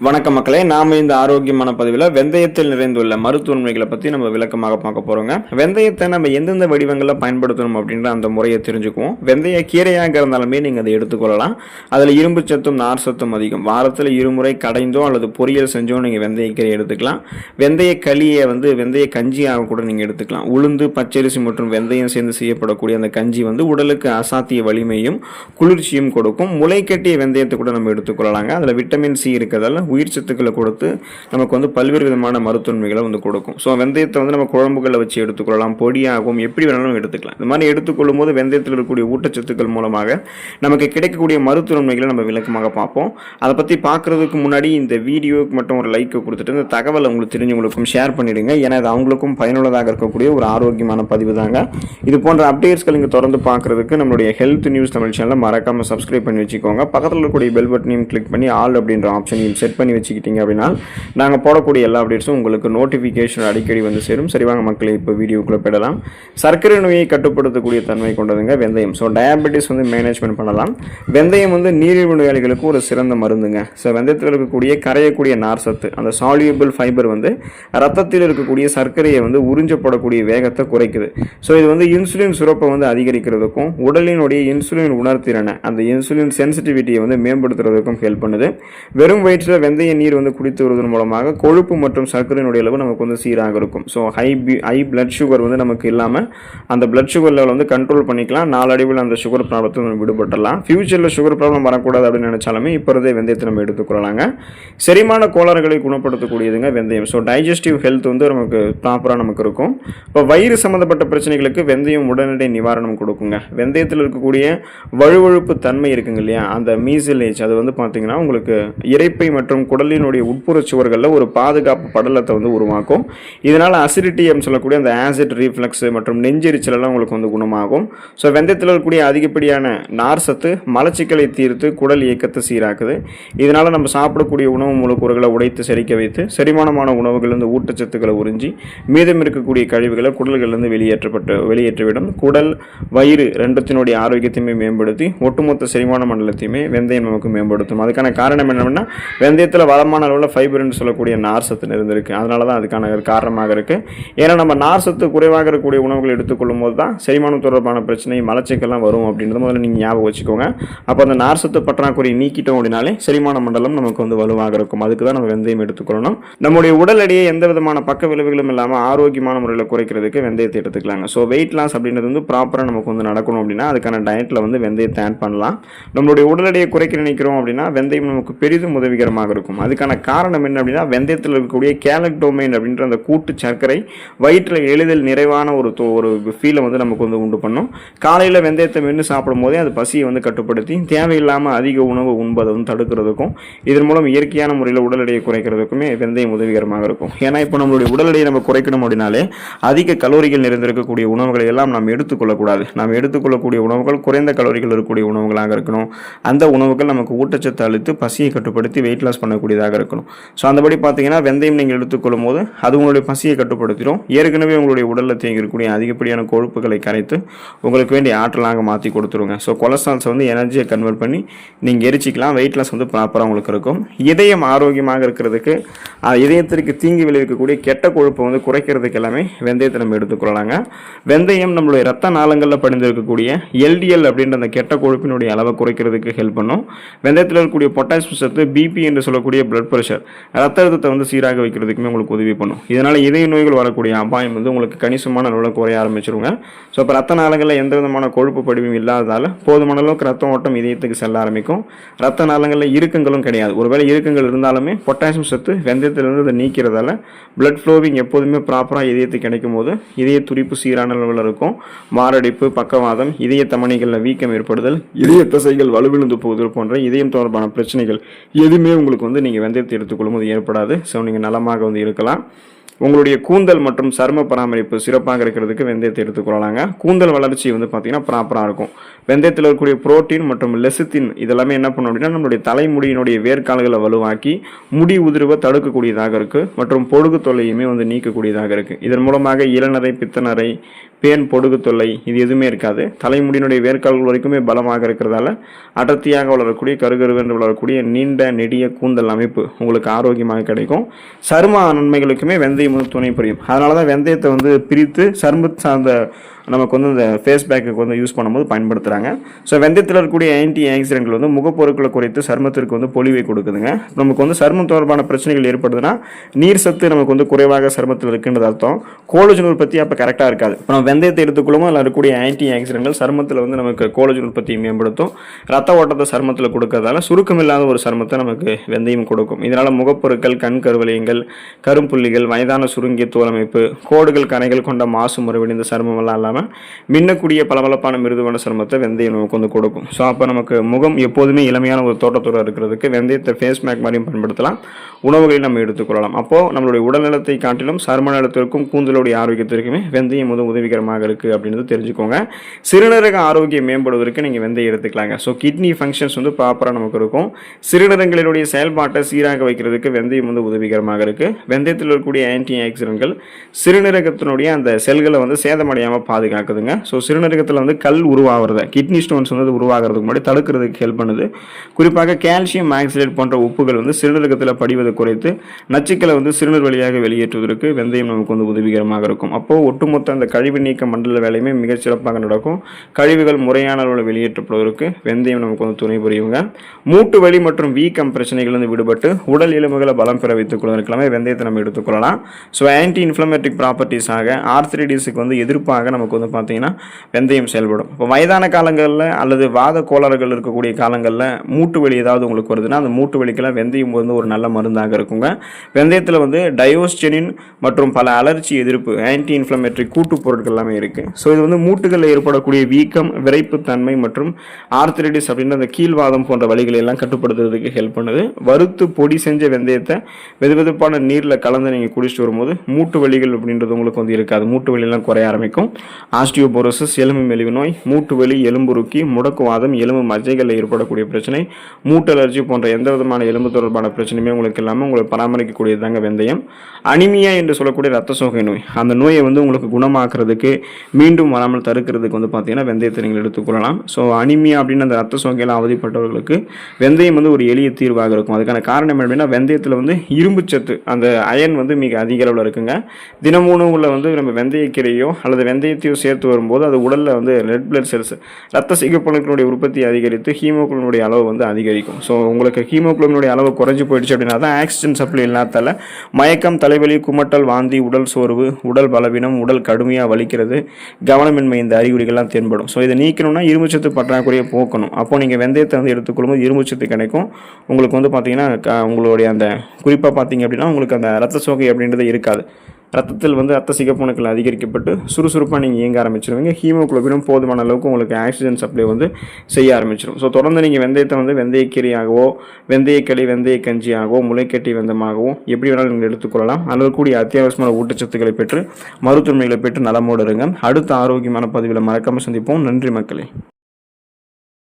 வணக்கம் மக்களே, நாம இந்த ஆரோக்கியமான பதிவில் வெந்தயத்தில் நிறைந்துள்ள மருத்துவன்மைகளை பற்றி நம்ம விளக்கமாக பார்க்க போகிறோங்க. வெந்தயத்தை நம்ம எந்தெந்த வடிவங்களில் பயன்படுத்தணும் அப்படின்ற அந்த முறையை தெரிஞ்சுக்குவோம். வெந்தய கீரையாக இருந்தாலுமே நீங்கள் அதை எடுத்துக்கொள்ளலாம். அதில் இரும்பு சத்தும் நார் சத்தும் அதிகம். வாரத்தில் இருமுறை கடைந்தோ அல்லது பொரியல் செஞ்சோ நீங்கள் வெந்தய கீரை எடுத்துக்கலாம். வெந்தய களியை வெந்தய கஞ்சியாக கூட நீங்கள் எடுத்துக்கலாம். உளுந்து, பச்சரிசி மற்றும் வெந்தயம் சேர்ந்து செய்யப்படக்கூடிய அந்த கஞ்சி உடலுக்கு அசாத்திய வலிமையும் குளிர்ச்சியும் கொடுக்கும். முளை கட்டிய வெந்தயத்தை கூட நம்ம எடுத்துக்கொள்ளலாங்க. அதில் விட்டமின் சி இருக்கிறதால உயிர் சத்துக்களை கொடுத்து நமக்கு பல்வேறு விதமான மருத்துவன்மைகளை கொடுக்கும். ஸோ வெந்தயத்தை நம்ம குழம்புகளை வச்சு எடுத்துக்கொள்ளலாம், பொடியாகவும் எப்படி வேணாலும் எடுத்துக்கலாம். இந்த மாதிரி எடுத்துக்கொள்ளும் போது வெந்தயத்தில் இருக்கக்கூடிய ஊட்டச்சத்துக்கள் மூலமாக நமக்கு கிடைக்கக்கூடிய மருத்துவன்மைகளை நம்ம விளக்கமாக பார்ப்போம். அதை பற்றி பார்க்கறதுக்கு முன்னாடி இந்த வீடியோக்கு மட்டும் ஒரு லைக் கொடுத்துட்டு இந்த தகவலை உங்களுக்கு தெரிஞ்சவங்களுக்கும் ஷேர் பண்ணிடுங்க. ஏன்னா அது அவங்களுக்கும் பயனுள்ளதாக இருக்கக்கூடிய ஒரு ஆரோக்கியமான பதிவு தாங்க. இது போன்ற அப்டேட்ஸ்கள் நீங்கள் தொடர்ந்து பார்க்கறதுக்கு நம்மளுடைய ஹெல்த் நியூஸ் தமிழ் சேனலை மறக்காம சப்ஸ்கிரைப் பண்ணி வச்சுக்கோங்க. பக்கத்தில் இருக்கக்கூடிய பெல் பட்டனையும் கிளிக் பண்ணி ஆல் அப்படின்ற ஆப்ஷனையும் செட் பண்ணி வச்சுக்கிட்டீங்க அப்படின்னா நாங்கள் போடக்கூடிய எல்லா அப்டேட்ஸும் உங்களுக்கு நோட்டிஃபிகேஷன் அடிக்கடி சேரும். சரிவாங்க மக்களே, இப்போ வீடியோக்குள்ளே போயிடலாம். சர்க்கரை நோயை கட்டுப்படுத்தக்கூடிய தன்மை கொண்டதுங்க வெந்தயம். ஸோ டயபெட்டிஸ் மேனேஜ்மெண்ட் பண்ணலாம். வெந்தயம் நீரிழிவு நோயாளிகளுக்கு ஒரு சிறந்த மருந்துங்க. ஸோ வெந்தயத்தில் இருக்கக்கூடிய கரையக்கூடிய நார் சத்து, அந்த சால்யூபிள் ஃபைபர் ரத்தத்தில் இருக்கக்கூடிய சர்க்கரையை உறிஞ்சப்படக்கூடிய வேகத்தை குறைக்குது. ஸோ இது இன்சுலின் சுரப்பை அதிகரிக்கிறதுக்கும் உடலினுடைய இன்சுலின் உணர்திறனை, அந்த இன்சுலின் சென்சிட்டிவிட்டியை மேம்படுத்துறதுக்கும் ஹெல்ப் பண்ணுது. வெறும் வயிற்றில் வெந்தய நீர் குடித்து வருவதன் மூலமாக கொழுப்பு மற்றும் சர்க்கரையினுடைய அளவு நமக்கு சீராக இருக்கும். ஸோ ஹை பிளட் சுகர் நமக்கு இல்லாமல் அந்த பிளட் சுகர் லெவல் கண்ட்ரோல் பண்ணிக்கலாம். நாளடைவில் அந்த சுகர் ப்ராப்ளத்தை விடுபட்டலாம். ஃபியூச்சரில் சுகர் ப்ராப்ளம் வரக்கூடாது அப்படின்னு நினைச்சாலுமே இப்போ இருந்தே வெந்தயத்தை நம்ம எடுத்துக்கொள்ளலாங்க. செரிமான கோளாறுகளை குணப்படுத்தக்கூடியதுங்க வெந்தயம். ஸோ டைஜஸ்டிவ் ஹெல்த் நமக்கு ப்ராப்பராக நமக்கு இருக்கும். இப்போ வயிறு சம்மந்தப்பட்ட பிரச்சனைகளுக்கு வெந்தயம் உடனடி நிவாரணம் கொடுக்குங்க. வெந்தயத்தில் இருக்கக்கூடிய வழுவழுப்பு தன்மை இருக்குங்க இல்லையா, அந்த மீசிலேஜ் அது பார்த்தீங்கன்னா உங்களுக்கு இரைப்பை மற்றும் குடலினுடைய உட்புற சுவர்களில் ஒரு பாதுகாப்பு படலத்தை உருவாக்கும். இதனால் அசிடிட்டி சொல்லக்கூடிய அந்த ஆசிட் ரீஃப்ளக்ஸ் மற்றும் நெஞ்செரிச்சல் எல்லாம் உங்களுக்கு குணமாகும். ஸோ வெந்தயத்தில் இருக்கக்கூடிய அதிகப்படியான நார் சத்து மலச்சிக்கலை தீர்த்து குடல் இயக்கத்தை சீராக்குது. இதனால் நம்ம சாப்பிடக்கூடிய உணவு மூலக்கூறுகளை உடைத்து செரிக்க வைத்து செரிமானமான உணவுகளிலிருந்து ஊட்டச்சத்துக்களை உறிஞ்சி மீதம் இருக்கக்கூடிய கழிவுகளை குடல்களிலிருந்து வெளியேற்றிவிடும். குடல், வயிறு ரெண்டுத்தினுடைய ஆரோக்கியத்தையுமே மேம்படுத்தி ஒட்டுமொத்த செரிமான மண்டலத்தையுமே வெந்தயம் நமக்கு மேம்படுத்தும். அதுக்கான காரணம் என்னவென்னா வெந்தயத்தில் வளமான அளவில் ஃபைபர் என்று சொல்லக்கூடிய நார் சத்து இருந்திருக்கு. அதனால தான் அதுக்கான காரணமாக இருக்கு. ஏன்னா நம்ம நார் சத்து குறைவாக இருக்கக்கூடிய உணவுகள் எடுத்துக்கொள்ளும் போது தான் செரிமானம் தொடர்பான பிரச்சனை, மலச்சிக்கல்லாம் வரும் அப்படின்றத முதல்ல நீங்கள் ஞாபகம் வச்சுக்கோங்க. அப்போ அந்த நார் சத்து பற்றாக்குறை நீக்கிட்டோம் அப்படின்னாலே செரிமான மண்டலம் நமக்கு வலுவாக இருக்கும். அதுக்கு தான் நம்ம வெந்தயம் எடுத்துக்கொள்ளணும். நம்முடைய உடல் எடையை எந்த விதமான பக்க விளைவுகளும் இல்லாமல் ஆரோக்கியமான முறையில் குறைக்கிறதுக்கு வெந்தயத்தை எடுத்துக்கலாங்க. ஸோ வெயிட் லாஸ் அப்படின்றது ப்ராப்பராக நமக்கு நடக்கணும் அப்படின்னா அதுக்கான டயட்டில் வெந்தயத்தை ஆட் பண்ணலாம். நம்மளுடைய உடல் எடையை குறைக்க நினைக்கிறோம் அப்படின்னா வெந்தயம் நமக்கு பெரிதும் உதவிகரமாக இருக்கும். அதுக்கான காரணம் என்ன அப்படின்னா வெந்தயத்தில் இருக்கக்கூடிய கேலக்டோமைன் அப்படின்ற அந்த கூட்டு சர்க்கரை வயிற்றில் எளிதில் நிறைவான ஒரு ஃபீலை நமக்கு உண்டு பண்ணும். காலையில் வெந்தயத்தை மென்று சாப்பிடும் போதே அது பசியை கட்டுப்படுத்தி தேவையில்லாமல் அதிக உணவு உண்பதை தடுக்கிறதுக்கும் இதன் மூலம் இயற்கையான முறையில் உடல் எடையை குறைக்கிறதுக்குமே வெந்தயம் உதவிகரமாக இருக்கும். ஏன்னா இப்போ நம்மளுடைய உடல் எடையை நம்ம குறைக்கணும் அப்படின்னாலே அதிக கலோரிகள் நிறைந்திருக்கக்கூடிய உணவுகளை எல்லாம் நாம் எடுத்துக்கொள்ளக்கூடாது. நாம் எடுத்துக்கொள்ளக்கூடிய உணவுகள் குறைந்த கலோரிகள் இருக்கக்கூடிய உணவுகளாக இருக்கணும். அந்த உணவுகள் நமக்கு ஊட்டச்சத்து அளித்து பசியை கட்டுப்படுத்தி வெயிட் லாஸ் பண்ணக்கூடியதாக இருக்கணும். ஸோ அந்தபடி பார்த்தீங்கன்னா வெந்தயம் நீங்கள் எடுத்துக்கொள்ளும் போது அது உங்களுடைய பசியை கட்டுப்படுத்திடும். ஏற்கனவே உங்களுடைய உடலில் தேங்கி இருக்கக்கூடிய அதிகப்படியான கொழுப்புகளை கரைத்து உங்களுக்கு வேண்டிய ஆற்றலாக மாற்றி கொடுத்துருங்க. ஸோ கொலஸ்ட்ரால்ஸை எனர்ஜியை கன்வெர்ட் பண்ணி நீங்கள் எரிச்சிக்கலாம். வெயிட் லாஸ் ப்ராப்பராக உங்களுக்கு இருக்கும். இதயம் ஆரோக்கியமாக இருக்கிறதுக்கு, இதயத்திற்கு தீங்கு விளைவிக்கக்கூடிய கெட்ட கொழுப்பை குறைக்கிறதுக்கு எல்லாமே வெந்தயத்தை நம்ம எடுத்துக்கொள்ளலாங்க. வெந்தயம் நம்மளுடைய ரத்த நாளங்களில் படிந்திருக்கக்கூடிய எல்டிஎல் அப்படின்ற அந்த கெட்ட கொழுப்பினுடைய அளவை குறைக்கிறதுக்கு ஹெல்ப் பண்ணும். வெந்தயத்தில் இருக்கக்கூடிய பொட்டாசியம் சத்து பிபி என்று சொல்லக்கூடிய பிளட் ப்ரெஷர், ரத்த அழுத்தத்தை சீராக வைக்கிறதுக்குமே உங்களுக்கு உதவி பண்ணும். இதனால் இதய நோய்கள் வரக்கூடிய அபாயம் உங்களுக்கு கணிசமான அளவில் குறைய ஆரம்பிச்சிருங்க. ஸோ இப்போ ரத்த நாளங்களில் எந்த விதமான கொழுப்பு படிவும் இல்லாததால் போதுமான அளவுக்கு ரத்த ஓட்டம் இதயத்துக்கு செல்ல ஆரம்பிக்கும். ரத்த நாளங்களில் இறுக்கங்களும் கிடையாது. ஒருவேளை இறுக்கங்கள் இருந்தாலுமே பொட்டாசியம் சத்து வெந்தயத்திலிருந்து அதை நீக்கிறதால பிளட் ஃப்ளோவிங் எப்போதுமே ப்ராப்பராக இதயத்துக்கு கிடைக்கும் போது இதய துடிப்பு சீரான அளவில் இருக்கும். மாரடைப்பு, பக்கவாதம், இதய தமனிகளில் வீக்கம் ஏற்படுதல், இதய தசைகள் வலுவிழுந்து போகுதல் போன்ற இதயம் தொடர்பான பிரச்சனைகள் எதுவுமே உங்களுக்கு நீங்கள் வெந்தயத்தை எடுத்துக்கொள்ளும் போது ஏற்படாது. ஸோ நீங்கள் நலமாக இருக்கலாம். உங்களுடைய கூந்தல் மற்றும் சரும பராமரிப்பு சிறப்பாக இருக்கிறதுக்கு வெந்தயத்தை எடுத்துக்கொள்ளலாங்க. கூந்தல் வளர்ச்சி வந்து பார்த்தீங்கன்னா ப்ராப்பராக இருக்கும். வெந்தயத்தில் இருக்கக்கூடிய புரோட்டீன் மற்றும் லெசித்தின் இதெல்லாமே என்ன பண்ணும் அப்படின்னா நம்மளுடைய தலைமுடியினுடைய வேர்க்கால்களை வலுவாக்கி முடி உதிர்வை தடுக்கக்கூடியதாக இருக்குது மற்றும் பொடுகு தொல்லையுமே வந்து நீக்கக்கூடியதாக இருக்குது. இதன் மூலமாக இளநரை, பித்தநரை, பேன், பொடுகு தொல்லை இது எதுவுமே இருக்காது. தலைமுடியினுடைய வேர்க்கால்கள் வரைக்குமே பலமாக இருக்கிறதால அடர்த்தியாக வளரக்கூடிய கருகருவென்று வளரக்கூடிய நீண்ட நெடிய கூந்தல் அமைப்பு உங்களுக்கு ஆரோக்கியமாக கிடைக்கும். சரும நன்மைகளுக்குமே வெந்தயம் வந்து துணை புரியும். அதனால தான் வெந்தயத்தை வந்து பிரித்து சரும சார்ந்த நமக்கு வந்து இந்த ஃபேஸ் பேக்கு வந்து யூஸ் பண்ணும்போது பயன்படுத்துகிறாங்க. ஸோ வெந்தயத்தில் இருக்கக்கூடிய ஆன்டி ஆக்சிடென்ட்கள் வந்து முகப்பொருட்களை குறைத்து சருமத்திற்கு வந்து பொலிவை கொடுக்குதுங்க. நமக்கு வந்து சருமம் தொடர்பான பிரச்சனைகள் ஏற்படுதுன்னா நீர் சத்து நமக்கு வந்து குறைவாக சருமத்தில் இருக்குன்றது அர்த்தம். கோலஜன் உற்பத்தி அப்போ கரெக்டாக இருக்காது. இப்போ நம்ம வெந்தயத்தை எடுத்துக்கொள்ளும் அதில் இருக்கக்கூடிய ஆன்டி ஆக்சிடென்ட்கள் சருமத்தில் வந்து நமக்கு கோலஜன் உற்பத்தியை மேம்படுத்தும். ரத்த ஓட்டத்தை சருமத்தில் கொடுக்கறதால சுருக்கம் இல்லாத ஒரு சருமத்தை நமக்கு வெந்தயம் கொடுக்கும். இதனால் முகப்பொருட்கள், கண் கருவளையங்கள், கரும்புள்ளிகள், வயதான சுருங்கிய தோலமைப்பு, கோடுகள், கரைகள் கொண்ட மாசு முறைவடைந்த சருமம் எல்லாம் இல்லாமல் மின்னக்கூடிய பளபளப்பான மிருதுவான சருமத்தை வெந்தயம் நமக்கு வந்து கொடுக்கும். ஸோ அப்போ நமக்கு முகம் எப்போதுமே இளமையான ஒரு தோட்டத்தோடு இருக்கிறதுக்கு வெந்தயத்தை ஃபேஸ் மேக் மாதிரியும் பயன்படுத்தலாம். உணவுகளை நம்ம எடுத்துக்கொள்ளலாம். அப்போது நம்மளுடைய உடல்நலத்தை காட்டிலும் சரும நலத்திற்கும் கூந்தலுடைய ஆரோக்கியத்திற்குமே வெந்தயம் வந்து உதவிகரமாக இருக்குது அப்படின்றது தெரிஞ்சுக்கோங்க. சிறுநீரக ஆரோக்கியம் மேம்படுவதற்கு நீங்கள் வெந்தயம் எடுத்துக்கலாங்க. ஸோ கிட்னி ஃபங்க்ஷன்ஸ் வந்து ப்ராப்பராக நமக்கு இருக்கும். சிறுநீரகங்களினுடைய செயல்பாட்டை சீராக வைக்கிறதுக்கு வெந்தயம் வந்து உதவிகரமாக இருக்குது. வெந்தயத்தில் இருக்கக்கூடிய ஆன்டி ஆக்சிடென்ட்கள் சிறுநீரகத்தினுடைய அந்த செல்களை வந்து சேதமடையாமல் பாதுகாக்குதுங்க. ஸோ சிறுநீரகத்தில் வந்து கல் உருவாகிறத, கிட்னி ஸ்டோன்ஸ் வந்து உருவாகிறதுக்கு முன்னாடி தடுக்கிறதுக்கு ஹெல்ப் பண்ணுது. குறிப்பாக கால்சியம் ஆக்சலேட் போன்ற உப்புகள் வந்து சிறுநீரகத்தில் படிவதை குறைத்து நச்சுக்களை வந்து சிறுநீர் வழியாக வெளியேற்றுவதற்கு வெந்தயம் நமக்கு வந்து உதவிகரமாக இருக்கும். அப்போது ஒட்டுமொத்த அந்த கழிவு நீக்க மண்டல வேலையுமே மிகச்சிறப்பாக நடக்கும். கழிவுகள் முறையான அளவில் வெளியேற்றப்படுவதற்கு வெந்தயம் நமக்கு வந்து துணை புரியுங்க. மூட்டு வலி மற்றும் வீக்கம் பிரச்சனைகள் வந்து விடுபட்டு உடல் எலும்புகளை பலம் பெற வைத்துக் கொள்வதற்கெல்லாமே வெந்தயத்தை நம்ம எடுத்துக்கொள்ளலாம். ஸோ ஆன்டி இன்ஃப்ளமேட்டரி ப்ராப்பர்ட்டிஸாக ஆர்த்ரைட்டிஸுக்கு வந்து எதிர்ப்பாக நமக்கு வந்து பார்த்தீங்கன்னா வெந்தயம் செயல்படும். இப்போ வயதான காலங்களில் அல்லது வாத கோளாறுகள் இருக்கக்கூடிய காலங்களில் மூட்டு வலி ஏதாவது உங்களுக்கு வருதுன்னா அந்த மூட்டு வலிக்கெல்லாம் வெந்தயம் வந்து ஒரு நல்ல மருந்தாக இருக்குங்க. வெந்தயத்தில் வந்து டயோஸ்டெனின் மற்றும் பல அலர்ச்சி எதிர்ப்பு ஆன்டி இன்ஃப்ளமேட்டரி கூட்டு பொருட்கள் எல்லாமே இருக்குது. ஸோ இது வந்து மூட்டுகளில் ஏற்படக்கூடிய வீக்கம், விரைப்புத்தன்மை மற்றும் ஆர்த்ரைட்டிஸ் அப்படின்ற அந்த கீழ்வாதம் போன்ற வலிகளை எல்லாம் கட்டுப்படுத்துறதுக்கு ஹெல்ப் பண்ணுது. வறுத்து பொடி செஞ்ச வெந்தயத்தை வெதுவெதுப்பான நீரில் கலந்து நீங்கள் குடிச்சிட்டு வரும்போது மூட்டு வலிகள் அப்படின்றது உங்களுக்கு வந்து இருக்காது. மூட்டு வலியெல்லாம் குறைய ஆரம்பிக்கும். ஆஸ்டியோபோரோசிஸ், எலும்பு மெலிவு நோய், மூட்டு வலி, எலும்புருக்கி, முடக்குவாதம், எலும்பு மஜ்ஜைகளில் ஏற்படக்கூடிய பிரச்சனை, மூட்டு அலர்ஜி போன்ற எந்த விதமான எலும்பு தொடர்பான பிரச்சனையுமே உங்களுக்கு இல்லாமல் உங்களை பராமரிக்கக்கூடியதாங்க வெந்தயம். அனிமியா என்று சொல்லக்கூடிய ரத்த சோகை நோய், அந்த நோயை வந்து உங்களுக்கு குணமாக்குறதுக்கு, மீண்டும் வராமல் தடுக்கிறதுக்கு வந்து பார்த்தீங்கன்னா வெந்தயத்தை நீங்கள் எடுத்துக்கொள்ளலாம். ஸோ அனிமியா அப்படின்னு அந்த ரத்த சோகையில் அவதிப்பட்டவர்களுக்கு வெந்தயம் வந்து ஒரு எளிய தீர்வாக இருக்கும். அதுக்கான காரணம் அப்படின்னா வெந்தயத்தில் வந்து இரும்பு சத்து, அந்த அயன் வந்து மிக அதிக அளவில் இருக்குங்க. தினமும் உணவுல வந்து நம்ம வெந்தயக்கீரையோ அல்லது வெந்தயத்தையோ சேர்த்து வரும்போது அது உடலில் வந்து ரெட் பிளட் செல்ஸ், ரத்த சிகப்பணுக்களுடைய உற்பத்தி அதிகரித்து ஹீமோகுளோபினுடைய அளவு வந்து அதிகரிக்கும். ஸோ உங்களுக்கு ஹீமோகுளோபினுடைய அளவு குறைஞ்சி போயிடுச்சு அப்படின்னா தான் ஆக்சிஜன் சப்ளை இல்லாதால மயக்கம், தலைவலி, குமட்டல், வாந்தி, உடல் சோர்வு, உடல் பலவீனம், உடல் கடுமையாக வலிக்கிறது, கவனமின்மை இந்த அறிகுறிகள்லாம் தென்படும். ஸோ இதை நீக்கணும்னா இரும்புச்சத்து பற்றாக்குறையை போக்கணும். அப்போ நீங்கள் வெந்தயத்தை வந்து எடுத்துக்கொள்ளும்போது இரும்புச்சத்து கிடைக்கும். உங்களுக்கு வந்து பார்த்தீங்கன்னா உங்களுடைய அந்த குறிப்பாக பார்த்தீங்க அப்படின்னா உங்களுக்கு அந்த ரத்த சோகை அப்படின்றது இருக்காது. ரத்தத்தில் வந்து ரத்த சிகப்பணுக்கள் அதிகரிக்கப்பட்டு சுறுசுறுப்பாக நீங்கள் இயங்க ஆரம்பிச்சிருவீங்க. ஹீமோகுளோபினும் போதுமான அளவுக்கு உங்களுக்கு ஆக்சிஜன் சப்ளை வந்து செய்ய ஆரம்பிச்சிடும். ஸோ தொடர்ந்து நீங்கள் வெந்தயத்தை வந்து வெந்தயக்கீரையாகவோ, வெந்தயக்களி, வெந்தய கஞ்சியாகவோ, முளைக்கட்டி வெந்தமாகவோ எப்படி வேணாலும் நீங்கள் எடுத்துக்கொள்ளலாம். அதில் கூடிய அத்தியாவசியமான ஊட்டச்சத்துக்களை பெற்று மருத்துவமைகளை பெற்று நலமோடு இருங்க. அடுத்த ஆரோக்கியமான பதிவில் மறக்காமல் சந்திப்போம். நன்றி மக்களே.